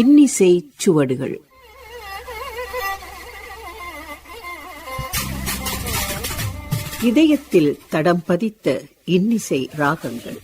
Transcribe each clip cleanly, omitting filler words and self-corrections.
இன்னிசை சுவடுகள். இதயத்தில் தடம் பதித்த இன்னிசை ராகங்கள்.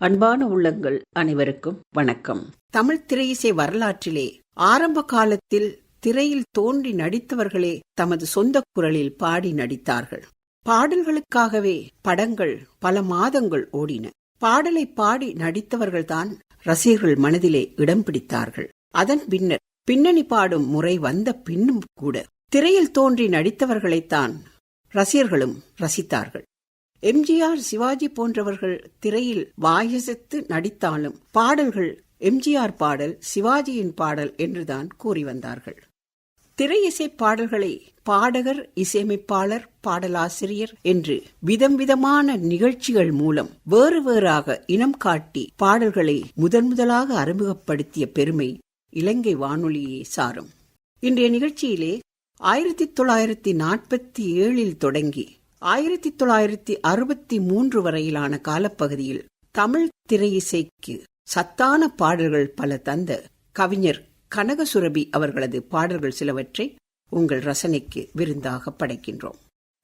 அன்பான உள்ளங்கள் அனைவருக்கும் வணக்கம். தமிழ் திரையிசை வரலாற்றிலே ஆரம்ப காலத்தில் திரையில் தோன்றி நடித்தவர்களே தமது சொந்த குரலில் பாடி நடித்தார்கள். பாடல்களுக்காகவே படங்கள் பல மாதங்கள் ஓடின. பாடலை பாடி நடித்தவர்கள்தான் ரசிகர்கள் மனதிலே இடம் பிடித்தார்கள். அதன் பின்னர் பின்னணி பாடும் முறை வந்த பின்னும் கூட திரையில் தோன்றி நடித்தவர்களைத்தான் ரசிகர்களும் ரசித்தார்கள். எம்ஜிஆர், சிவாஜி போன்றவர்கள் திரையில் வாயசைத்து நடித்தாலும் பாடல்கள் எம்ஜிஆர் பாடல், சிவாஜியின் பாடல் என்றுதான் கூறி வந்தார்கள். திரையிசை பாடல்களை பாடகர், இசையமைப்பாளர், பாடலாசிரியர் என்று விதம் விதமான நிகழ்ச்சிகள் மூலம் வேறு வேறாக இனம் காட்டி பாடல்களை முதலாக அறிமுகப்படுத்திய பெருமை இலங்கை வானொலியே சாரும். இன்றைய நிகழ்ச்சியிலே 1947 தொடங்கி 1963 வரையிலான காலப்பகுதியில் தமிழ் திரையிசைக்கு சத்தான பாடல்கள் பல தந்த கவிஞர் கனகசுரபி அவர்களது பாடல்கள் சிலவற்றை உங்கள் ரசனைக்கு விருந்தாக படைக்கின்றோம்.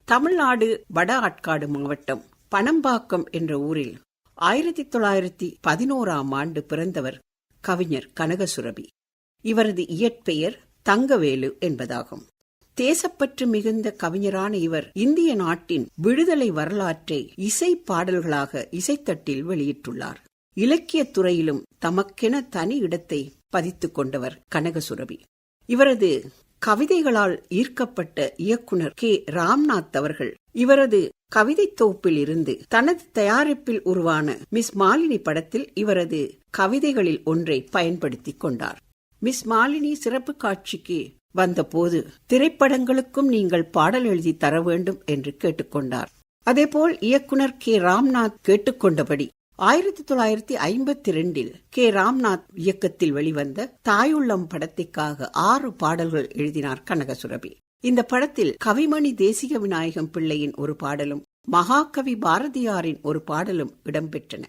தமிழ்நாடு வட ஆட்காடு மாவட்டம் பனம்பாக்கம் என்ற ஊரில் 1911 பிறந்தவர் கவிஞர் கனகசுரபி. இவரது இயற்பெயர் தங்கவேலு என்பதாகும். தேசப்பற்று மிகுந்த கவிஞரான இவர் இந்திய நாட்டின் விடுதலை வரலாற்றை இசை பாடல்களாக இசைத்தட்டில் வெளியிட்டுள்ளார். இலக்கிய துறையிலும் தமக்கென தனி இடத்தை பதித்துக் கொண்டவர் கனகசுரபி. இவரது கவிதைகளால் ஈர்க்கப்பட்ட இயக்குனர் கே. ராம்நாத் அவர்கள் இவரது கவிதை தொகுப்பில் இருந்து தனது தயாரிப்பில் உருவான மிஸ் மாலினி படத்தில் இவரது கவிதைகளில் ஒன்றை பயன்படுத்திக் கொண்டார். மிஸ் மாலினி சிறப்பு காட்சிக்கு வந்தபோது திரைப்படங்களுக்கும் நீங்கள் பாடல் எழுதி தர வேண்டும் என்று கேட்டுக்கொண்டார். அதேபோல் இயக்குனர் கே. ராம்நாத் கேட்டுக்கொண்டபடி 1952 கே. ராம்நாத் இயக்கத்தில் வெளிவந்த தாயுள்ளம் படத்திற்காக 6 பாடல்கள் எழுதினார் கனகசுரபி. இந்த படத்தில் கவிமணி தேசிக விநாயகம் பிள்ளையின் ஒரு பாடலும் மகாகவி பாரதியாரின் ஒரு பாடலும் இடம்பெற்றன.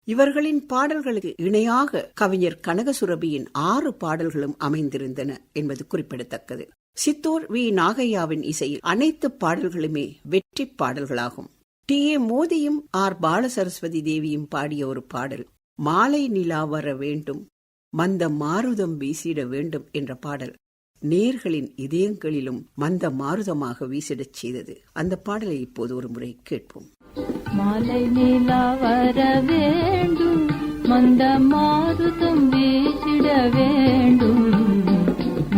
இவர்களின் பாடல்களுக்கு இணையாக கவிஞர் கனகசுரபியின் 6 பாடல்களும் அமைந்திருந்தன என்பது குறிப்பிடத்தக்கது. சித்தூர் வி. நாகையாவின் இசையில் அனைத்து பாடல்களுமே வெற்றி பாடல்களாகும். டி. ஏ. மோதியும் ஆர். பாலசரஸ்வதி தேவியும் பாடிய ஒரு பாடல் மாலை நிலா வர வேண்டும், மந்த மாருதம் வீசிட வேண்டும் என்ற பாடல் நேர்களின் இதயங்களிலும் மந்த மாருதமாக வீசிடச் செய்தது. அந்த பாடலை இப்போது ஒரு முறை கேட்போம். மாலை நிலா வர வேண்டும், மந்த மாருதம் வீசிட வேண்டும்,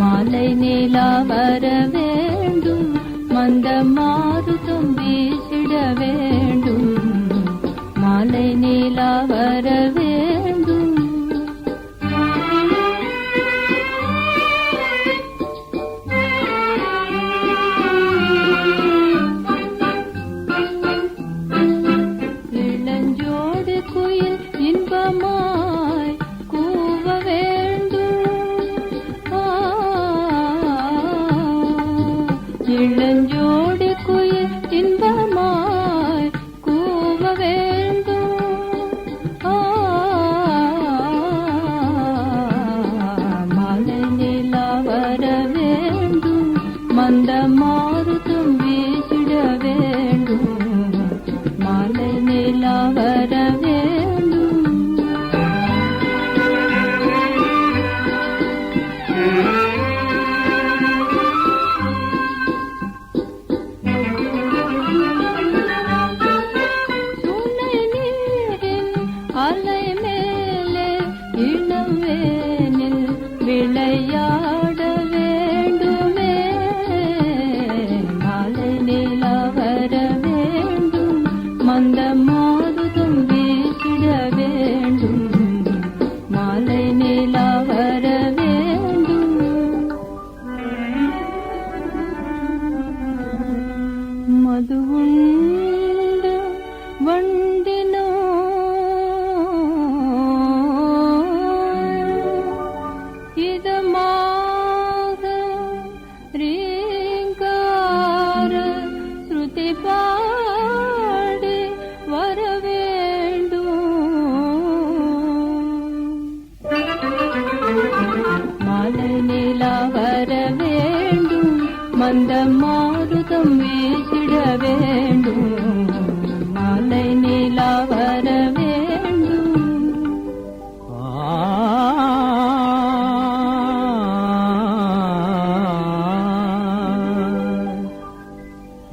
மாலை நிலா வர வேண்டும், மந்த மாருதம் வீசிட வேண்டும், மாலை நிலா வர வேண்டும். இளஞ்சோடு குயில் இன்பமாய் கூவ வேண்டும், இளஞ்சோடு குயில் இன்பமாய் கூவ வேண்டும், மாலை நிலா வர வேண்டும், மந்த மாருதம் வீசிட வேண்டும், மாலை நிலா வர வேண்டும். சுனை நீரின் அலை மேலே இளம் வேனில் விளையாட வேண்டுமே, மாலை நிலா வர வேண்டும், மந்த மாருதம் வீசிட வேண்டும், மாலை நிலா வர வேண்டும். மதுவுண்டு வண்டினோ இதமாக ரீங்கார மந்த மாருதம் வீசிட வேண்டும் மாலை நிலா வர வேண்டும்.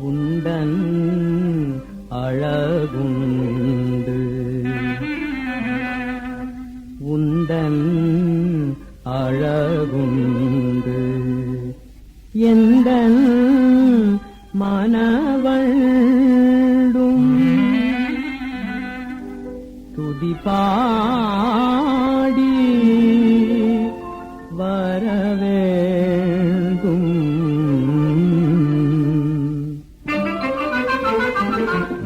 உண்டன் அழகுண்டு உண்டன் அழகுண்டு எந்தன் மனவள்ளும் துதிபாடி வரவேண்டும்.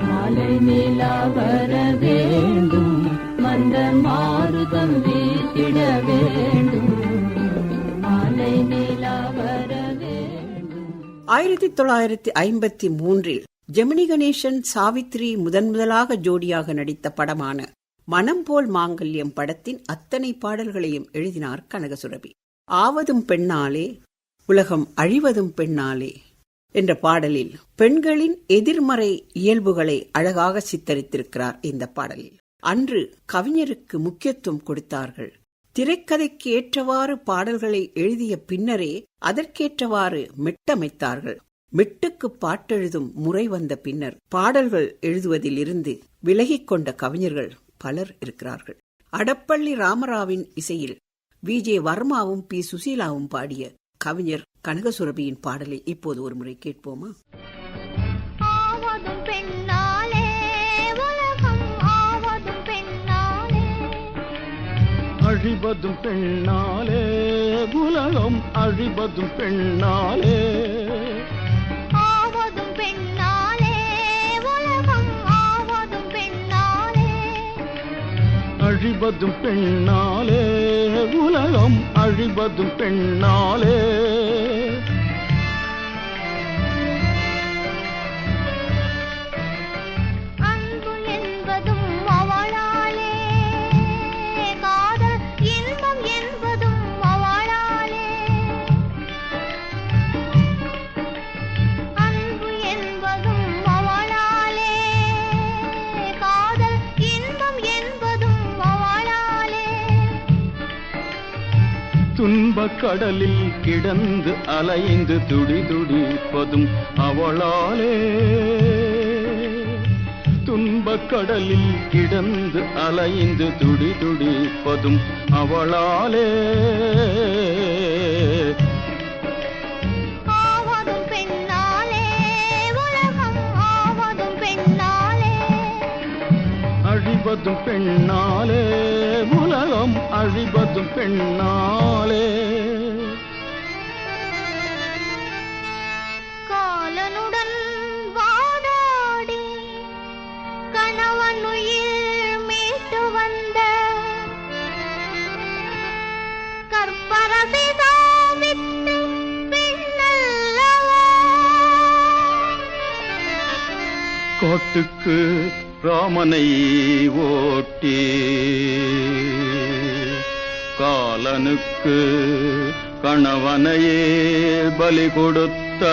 மாலை நிலா வர வேண்டும் மந்த மாருதம் வீசிட வேண்டும் மாலை நிலா வர வேண்டும். 1953 ஜெமினி கணேசன் சாவித்ரி முதலாக ஜோடியாக நடித்த படமான மனம் போல் மாங்கல்யம் படத்தின் அத்தனை பாடல்களையும் எழுதினார் கனகசுரபி. ஆவதும் பெண்ணாலே உலகம் அழிவதும் பெண்ணாலே என்ற பாடலில் பெண்களின் எதிர்மறை இயல்புகளை அழகாக சித்தரித்திருக்கிறார். இந்த பாடலில் அன்று கவிஞருக்கு முக்கியத்துவம் கொடுத்தார்கள். திரைக்கதைக்கு ஏற்றவாறு பாடல்களை எழுதிய பின்னரே அதற்கேற்றவாறு மெட்டமைத்தார்கள். மெட்டுக்கு பாட்டெழுதும் முறை வந்த பின்னர் பாடல்கள் எழுதுவதில் இருந்து விலகிக் கொண்ட கவிஞர்கள் பலர் இருக்கிறார்கள். அடப்பள்ளி ராமராவின் இசையில் விஜே வர்மாவும் பி சுசீலாவும் பாடிய கவிஞர் கனகசுரபியின் பாடலை இப்போது ஒரு முறை கேட்போமா? ஆவதும் பெண்ணாலே உலகம் ஆவதும் பெண்ணாலே அழிவதும் பெண்ணாலே உலகம் அழிவதும் பெண்ணாலே ஆவதும் பெண்ணாலே உலகம் ஆவதும் பெண்ணாலே அழிவதும் பெண்ணாலே உலகம் அழிவதும் பெண்ணாலே அன்பு என்பதும் அவளாலே காதல் இன்பம் என்பதும் அவளாலே அன்பு என்பதும் அவளாலே காதல் இன்பம் என்பதும் அவளாலே துன்பக் கடலில் கிடந்து அலைந்து துடிதுடிப்பதும் அவளாலே துன்பக் கடலில் கிடந்து அலைந்து துடிதுடிப்பதும் அவளாலே ஆவதும் பெண்ணாலே உலகம் ஆவதும் பெண்ணாலே அழிவதும் பெண்ணாலே உலகம் அழிவதும் பெண்ணாலே காலனுடன் வாதாடி கணவனுயிர் மீட்டு வந்த கற்பரசி சாவித்து பெண்ணல்லவா காட்டுக்கு ராமனை ஓட்டி காலனுக்கு கணவனையே பலி கொடுத்த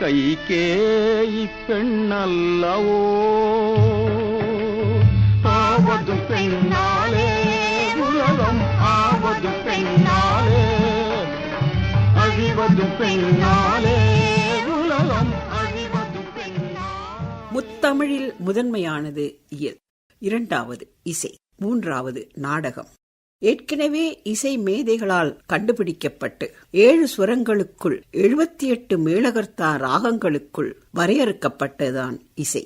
கைகேயி பெண்ணல்லவோ ஆவதும் பெண்ணாலே உலகம் ஆவதும் பெண்ணாலே அழிவதும் பெண்ணாலே உலகம் அழிவதும் பெண்ணாலே. முத்தமிழில் முதன்மையானது இயல், இரண்டாவது இசை, மூன்றாவது நாடகம். ஏற்கனவே இசை மேதைகளால் கண்டுபிடிக்கப்பட்டு 7 சுரங்களுக்குள் 78 மேளகர்த்தா ராகங்களுக்குள் வரையறுக்கப்பட்டதுதான் இசை.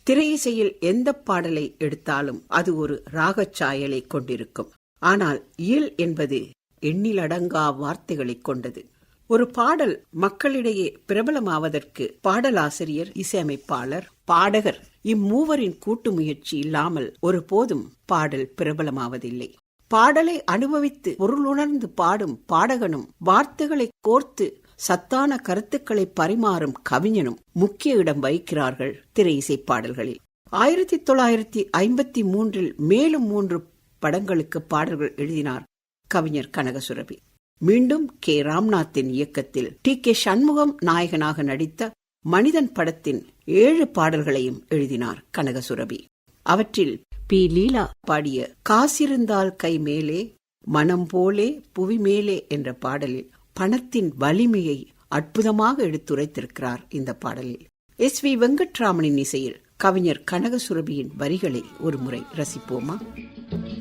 திரையிசையில் எந்த பாடலை எடுத்தாலும் அது ஒரு ராகச்சாயலை கொண்டிருக்கும். ஆனால் இயல் என்பது எண்ணிலடங்கா வார்த்தைகளை கொண்டது. ஒரு பாடல் மக்களிடையே பிரபலமாவதற்கு பாடலாசிரியர், இசையமைப்பாளர், பாடகர் இம்மூவரின் கூட்டு முயற்சி இல்லாமல் ஒருபோதும் பாடல் பிரபலமாவதில்லை. பாடலை அனுபவித்து பொருளுணர்ந்து பாடும் பாடகனும் வார்த்தைகளை கோர்த்து சத்தான கருத்துக்களை பரிமாறும் கவிஞனும் முக்கிய இடம் வகிக்கிறார்கள் திரை இசை பாடல்களில். 1953 மேலும் 3 படங்களுக்கு பாடல்கள் எழுதினார் கவிஞர் கனகசுரபி. மீண்டும் கே. ராம்நாத்தின் இயக்கத்தில் டி.கே. சண்முகம் நாயகனாக நடித்த மனிதன் படத்தின் 7 பாடல்களையும் எழுதினார் கனகசுரபி. அவற்றில் பி. லீலா பாடிய காசிருந்தால் கை மேலே மனம் போலே புவி மேலே என்ற பாடலில் பணத்தின் வலிமையை அற்புதமாக எடுத்துரைத்திருக்கிறார். இந்த பாடலில் எஸ்.வி. வெங்கட்ராமனின் இசையில் கவிஞர் கனகசுரபியின் வரிகளை ஒரு முறை ரசிப்போமா?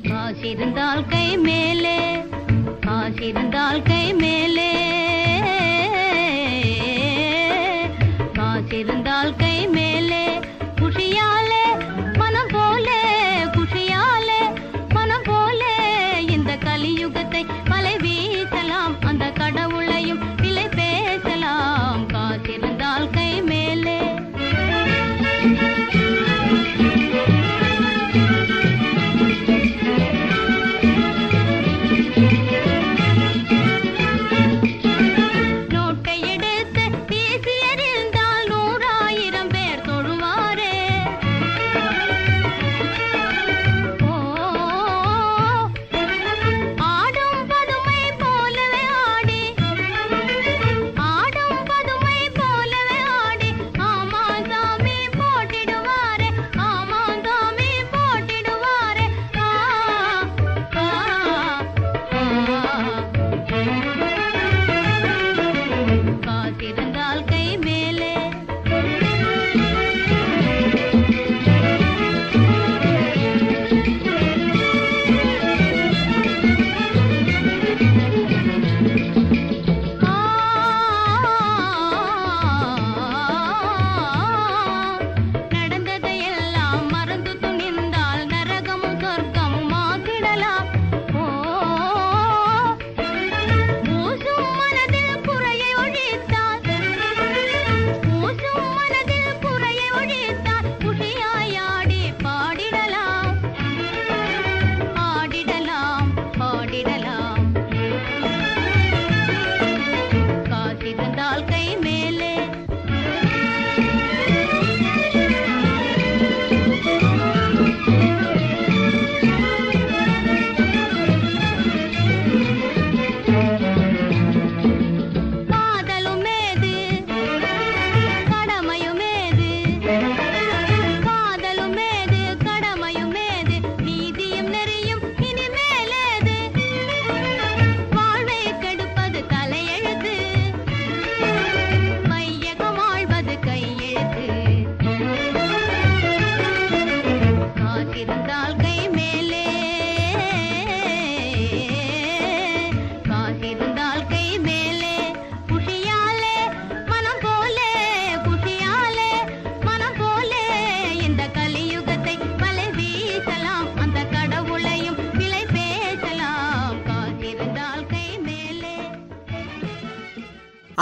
காசிருந்தால் கை மேலே, காசிருந்தால் கை மேலே, காசிருந்தால் கை மேலே, குஷியாலே மனம் போலே, குஷியாலே மனம் போலே, இந்த கலியுகத்தை மலை வீசலாம், அந்த கடவுளையும் விலை பேசலாம். காசிருந்தால் கை மேலே.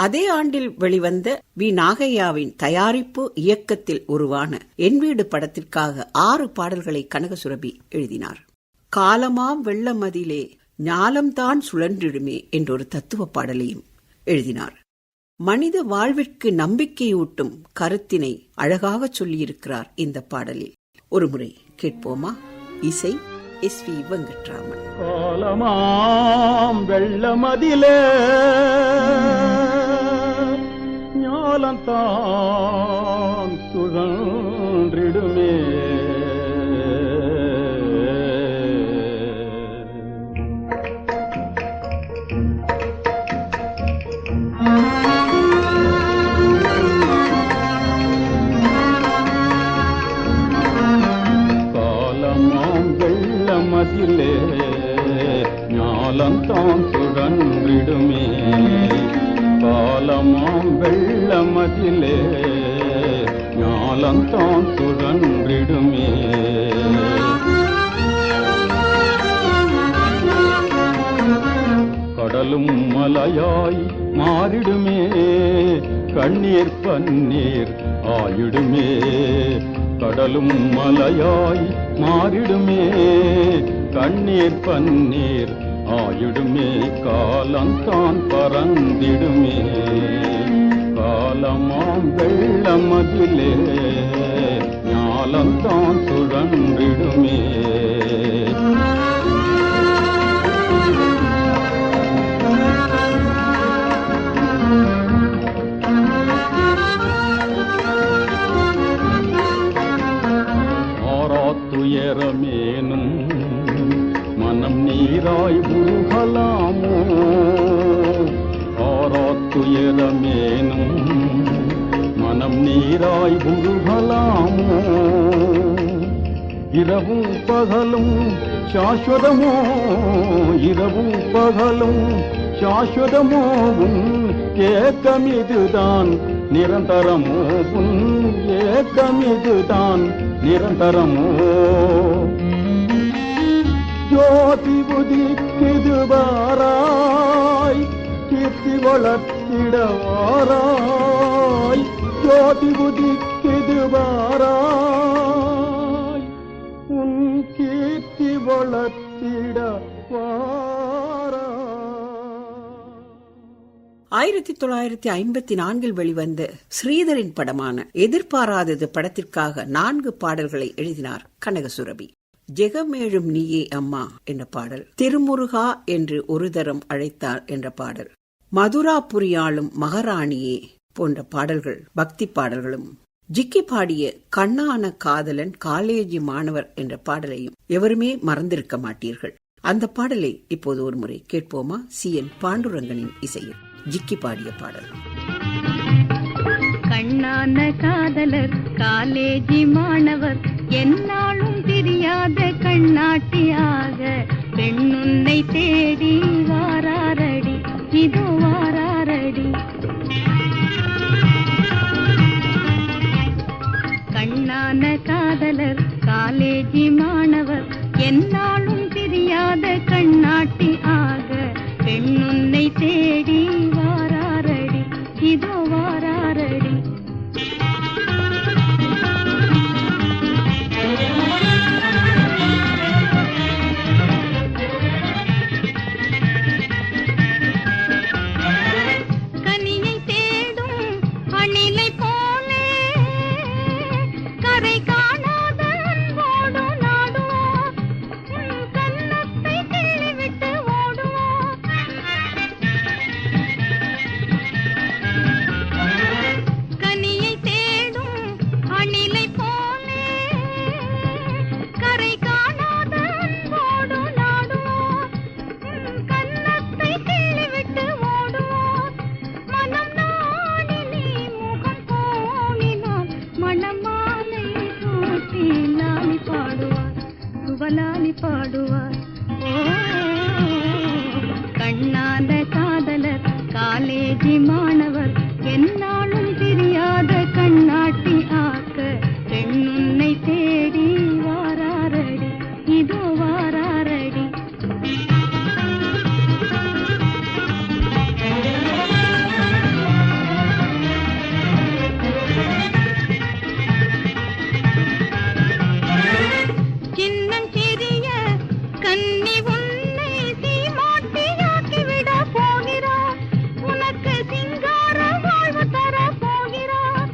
அதே ஆண்டில் வெளிவந்த வி. நாகையாவின் தயாரிப்பு இயக்கத்தில் உருவான என் வீடு படத்திற்காக 6 பாடல்களை கனகசுரபி எழுதினார். காலமாம் வெள்ளமதிலே ஞாலம்தான் சுழன்றிடுமே என்றொரு தத்துவ பாடலையும் எழுதினார். மனித வாழ்விற்கு நம்பிக்கையூட்டும் கருத்தினை அழகாக சொல்லியிருக்கிறார் இந்த பாடலில். ஒருமுறை கேட்போமா? இசை எஸ்.வி. வெங்கட்ராமன். காலமாம் வெள்ளமதிலே ஞாலம்தான் சுழன்றிடுமே, காலமாம் வெள்ளமதிலே ஞாலம்தான் சுழன்றிடுமே, காலமாம் வெள்ளமதிலே ஞாலம்தான் சுழன்றிடுமே, கடலும் மலையாய் மாறிடுமே, கண்ணீர் பன்னீர் ஆயிடுமே, கடலும் மலையாய் மாறிடுமே, கண்ணீர் பன்னீர் ஆயிடுமே, காலம்தான் பறந்திடுமே, காலமாம் வெள்ளமதிலே ஞாலம்தான் சுழன்றிடுமே. துயரமேனும் மனம் நீராய் உருகலாமோ? இரவும் பகலும் சாஸ்வதமோ, இரவும் பகலும் சாஸ்வதமோ, உன் ஏக்கமிதுதான் நிரந்தரமோ, உன் ஏக்கமிதுதான் நிரந்தரமோ? ஜோதி உதிக்கிது வாராய், கீர்த்தி வளர்த்திடவாராய், ஜோதி உதிக்கிது வாராய், உன் கீர்த்தி வளர்த்திடவாராய். 1954 வெளிவந்த ஸ்ரீதரின் படமான எதிர்பாராதது படத்திற்காக 4 பாடல்களை எழுதினார் கனகசுரபி. ஜெகமேழும் நீயே அம்மா என்ற பாடல், திருமுருகா என்று ஒரு தரம் அழைத்தார் என்ற பாடல், மதுராபுரியாளும் மகாராணியே போன்ற பாடல்கள் பக்தி பாடல்களும், ஜிக்கி பாடிய கண்ணான காதலன் காலேஜி மாணவர் என்ற பாடலையும் எவருமே மறந்திருக்க மாட்டீர்கள். அந்த பாடலை இப்போது ஒரு முறை கேட்போமா? CN பாண்டுரங்கனின் இசையில் ஜிக்கி பாடிய பாடல். கண்ணான காதலர் காலேஜி மாணவர் என்னாலும் தெரியாத கண்ணாட்டியாக பெண்ணுன்னை தேடி வாராரடி, இதோ வாராரடி. கண்ணான காதலர் காலேஜி மாணவர் என்னாலும் தெரியாத கண்ணாட்டி ஆக பெண்ணுன்னை தேடி வாராரடி, இதோ வாராரடி. கனியை தேடும் அணிலை போலே கரை காணாத அன்போடு நாடுவோம், கன்னத்தை கிள்ளிவிட்டு ஓடுவோம். கனியை தேடும் அணிலை போலே கரை காணாத அன்போடு நாடுவோம், கன்னத்தை கிள்ளிவிட்டு ஓடுவோம். மனம் நாடி நீ முகம் கோணினான் மணமாலை சூட்டி லாலி பாடுவார், சுவலாலி பாடுவார். கண்ணான காதலர் காலேஜி மாணவர் என்னாலும் தெரியாத கண்ணாட்டி ஆக்க பெண்ணுன்னை தேடி வாராரடி, இதோ வாராரடி. சின்னஞ்சிறிய கன்னி உன்னை சீமாட்டியாக்கிவிட போகிறார், உனக்கு சிங்கார வாழ்வு தர போகிறார்.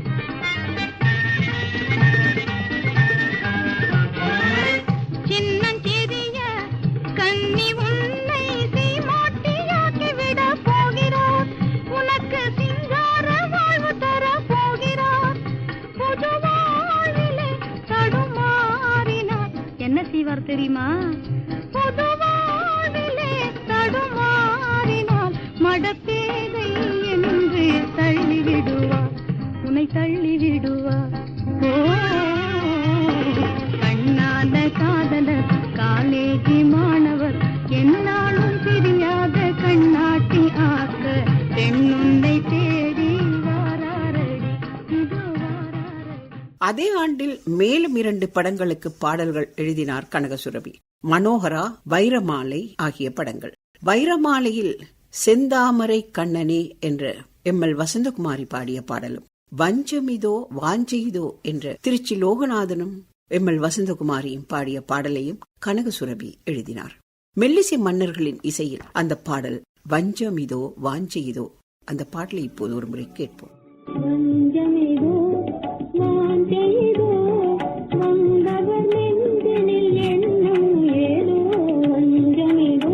சின்னஞ்சிறிய கன்னி உன்னை சீமாட்டியாக்கிவிட போகிறார், உனக்கு சிங்கார வாழ்வு தர போகிறார். புது வாழ்விலே தடுமாறினார், என்ன செய்வார் தெரியுமா? புது வாழ்விலே தடுமாறினார், மடப்பேதை என்று தள்ளிவிடுவார், உன்னை தள்ளிவிடுவார். ஓ, கண்ணான காதலர் காலேஜி மாணவர் என்னாலும் தெரியாத கண்ணாட்டி ஆக்க பெண்ணுன்னை தேடி வாராரடி, இதோ வாராரடி. அதே ஆண்டில் மேலும் 2 படங்களுக்கு பாடல்கள் எழுதினார் கனகசுரபி. மனோகரா, வைரமாலை ஆகிய படங்கள். வைரமாலையில் செந்தாமரை கண்ணனே என்ற ML வசந்தகுமாரி பாடிய பாடலும், வஞ்சமிதோ வாஞ்செய்தோ என்ற திருச்சி லோகநாதனும் ML வசந்தகுமாரியும் பாடிய பாடலையும் கனகசுரபி எழுதினார். மெல்லிசை மன்னர்களின் இசையில் அந்த பாடல் வஞ்சமிதோ வாஞ்செய்தோ. அந்த பாடலை இப்போது ஒரு முறை கேட்போம். வஞ்சமிதோ வாஞ்செய்தோ வந்தவர் நெஞ்சினில் எண்ணம் ஏதோ, வஞ்சமிதோ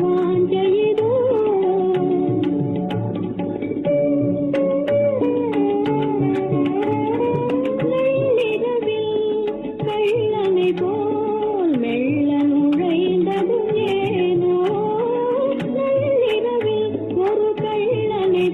வாஞ்செய்தோ. நள்ளிரவில் கள்ளனை போல் மெல்ல நுழைந்ததும் ஏனோ, நள்ளிரவில் ஒரு கள்ளனை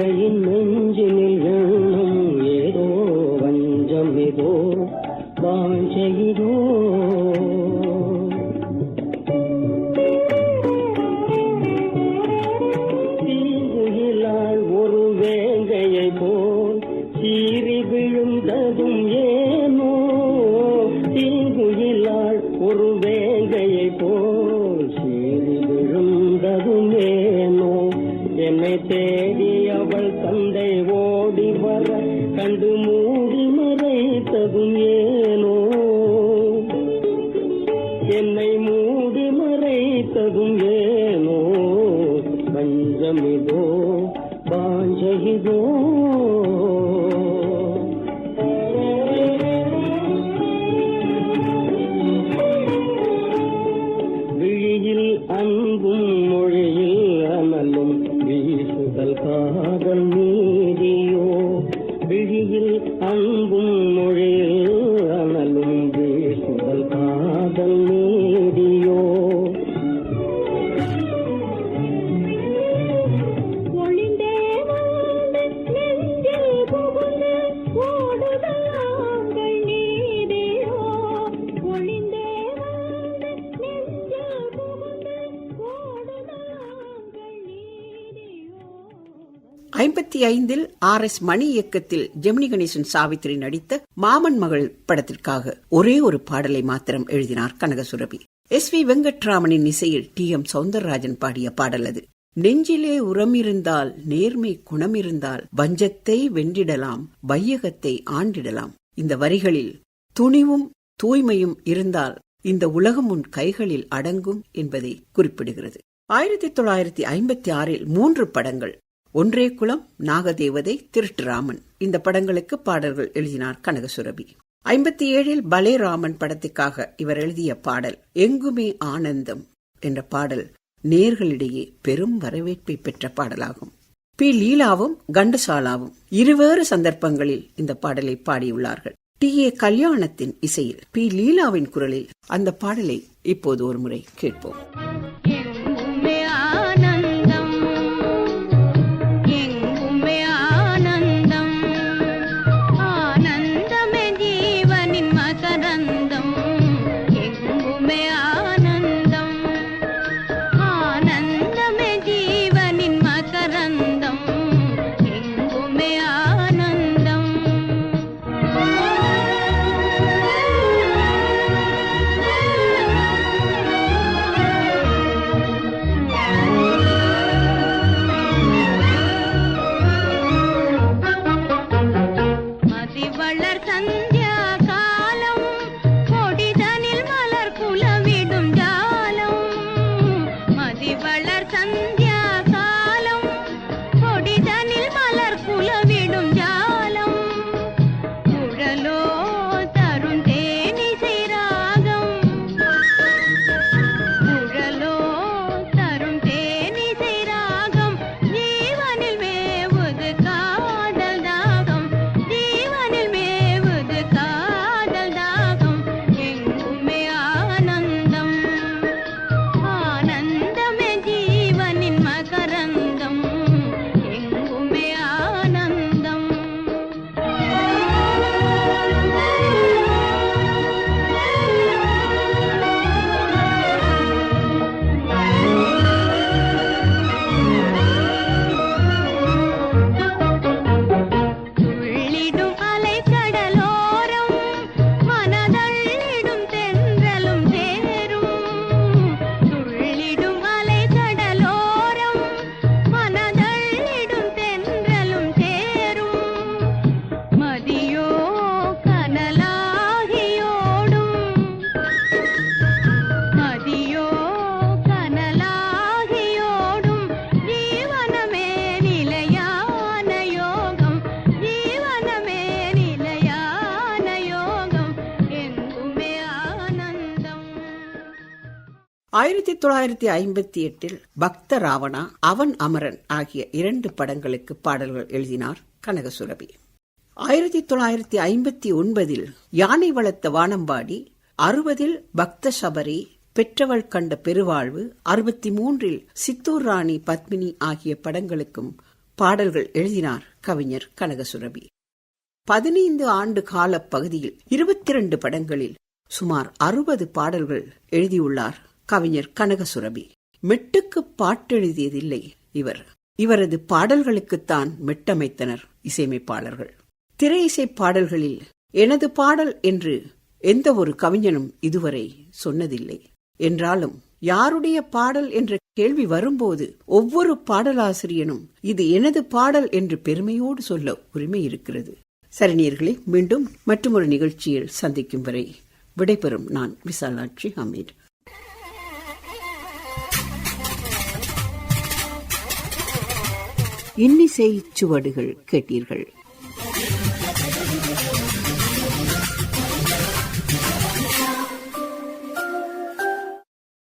மங்கையின் நெஞ்சினில் எண்ணம் ஏதோ வஞ்சம் ஏதோ வாஞ்சைதோ. தீங்குயிலால் ஒரு வேங்கையை போல் சீறி விழுந்ததும் ஏனோ, தீங்குயிலால் ஒரு வேங்கையை போல் சீறி விழுந்ததும் ஏனோ, என்னை தேடி அவள் தந்தை ஓடி வர கண்டு மூடி மறைத்ததும் ஏனோ, என்னை மூடி மறைத்ததும் ஏனோ, பஞ்சமிதோ பாஞ்சகிதோ. விழியில் அன்பும் மொழியில் அனலும் வீசுதல் காதல் நீதியோ, விழியில் அன்பும் மொழியில் அனலும் வீசுதல் காதல் நீதியோ. ஒளிந்தே வந்து நெஞ்சில் புகுந்து ஓடுதலாங்கள் நீதியோ, ஒளிந்தே வந்து நெஞ்சில் புகுந்து ஓடுதலாங்கள் நீதியோ. 55 RS மணி இயக்கத்தில் ஜெமினி கணேசன் சாவித்திரி நடித்த மாமன் மகள் படத்திற்காக ஒரே ஒரு பாடலை மாத்திரம் எழுதினார் கனகசுரபி. SV வெங்கட்ராமனின் இசையில் TM சௌந்தரராஜன் பாடிய பாடல் அது. நெஞ்சிலே உரம் இருந்தால் நேர்மை குணம் இருந்தால் வஞ்சத்தை வென்றிடலாம் வையகத்தை ஆண்டிடலாம். இந்த வரிகளில் துணிவும் தூய்மையும் இருந்தால் இந்த உலகம் உன் கைகளில் அடங்கும் என்பதை குறிப்பிடுகிறது. 1956 3 படங்கள். ஒன்றே குலம், நாகதேவதை, திருட்டுராமன். இந்த படங்களுக்கு பாடல்கள் எழுதினார் கனகசுரபி. 57 பலேராமன் படத்துக்காக இவர் எழுதிய பாடல் எங்குமே ஆனந்தம் என்ற பாடல் நேர்களிடையே பெரும் வரவேற்பை பெற்ற பாடலாகும். P. லீலாவும் கண்டசாலாவும் இருவேறு சந்தர்ப்பங்களில் இந்த பாடலை பாடியுள்ளார்கள். T.A. கல்யாணத்தின் இசையில் P. லீலாவின் குரலில் அந்த பாடலை இப்போது ஒரு முறை கேட்போம். எங்குமே ஆனந்தம், எங்குமே ஆனந்தம், ஆனந்தமே ஜீவனின் மகரந்தம். எங்குமே ஆனந்தம், ஆனந்தமே ஜீவனின் மகரந்தம். எங்குமே ஆனந்தம். மதிவளர் சந்தியா காலம், கொடிதனில் மலர் குலவிடும் ஜாலம். மதிவளர் சந்தியா காலம், கொடிதனில் மலர் குலவிடும் ஜாலம். குழலோ தரும் தேனிசை ராகம், குழலோ தரும் தேனிசை ராகம். ஜீவனில் மேவுது காதல் தாகம், ஜீவனில் மேவுது காதல் தாகம். எங்குமே ஆனந்தம், ஆனந்தமே ஜீவனின் மகரந்தம். எங்குமே ஆனந்தம். துள்ளிடும் அலைக்கடலோரம், மனதள்ளிடும் தென்றலும் சேரும். துள்ளிடும் அலைக்கடலோரம், மனதள்ளிடும் தென்றலும் சேரும். மதியோ கனலாகியோடும், மதியோ கனலாகியோடும். ஜீவனமே நிலையான யோகம், ஜீவனமே நிலையான யோகம். எங்குமே ஆனந்தம். 1958 பக்த ராவணா, அவன் அமரன் ஆகிய 2 படங்களுக்கு பாடல்கள் எழுதினார் கனகசுரபி. 1959 யானை வளர்த்த வானம்பாடி, 60 பக்த சபரி, பெற்றவள் கண்ட பெருவாழ்வு, 63 சித்தூர் ராணி பத்மினி ஆகிய படங்களுக்கும் பாடல்கள் எழுதினார் கவிஞர் கனகசுரபி. 15 ஆண்டு கால பகுதியில் 22 படங்களில் சுமார் 60 பாடல்கள் எழுதியுள்ளார் கவிஞர் கனகசுரபி. மெட்டுக்கு பாட்டெழுதியதில்லை இவர். இவரது பாடல்களுக்குத்தான் மெட்டமைத்தனர் இசையமைப்பாளர்கள். திரை இசை பாடல்களில் எனது பாடல் என்று எந்த ஒரு கவிஞனும் இதுவரை சொன்னதில்லை. என்றாலும் யாருடைய பாடல் என்ற கேள்வி வரும்போது ஒவ்வொரு பாடலாசிரியனும் இது எனது பாடல் என்று பெருமையோடு சொல்ல உரிமை இருக்கிறது. சரி நேயர்களே, மீண்டும் மற்றொரு நிகழ்ச்சியில் சந்திக்கும் வரை விடைபெறும் நான் விசாலாட்சி ஹமீட். இன்னிசை சுவடுகள் கேட்டீர்கள்.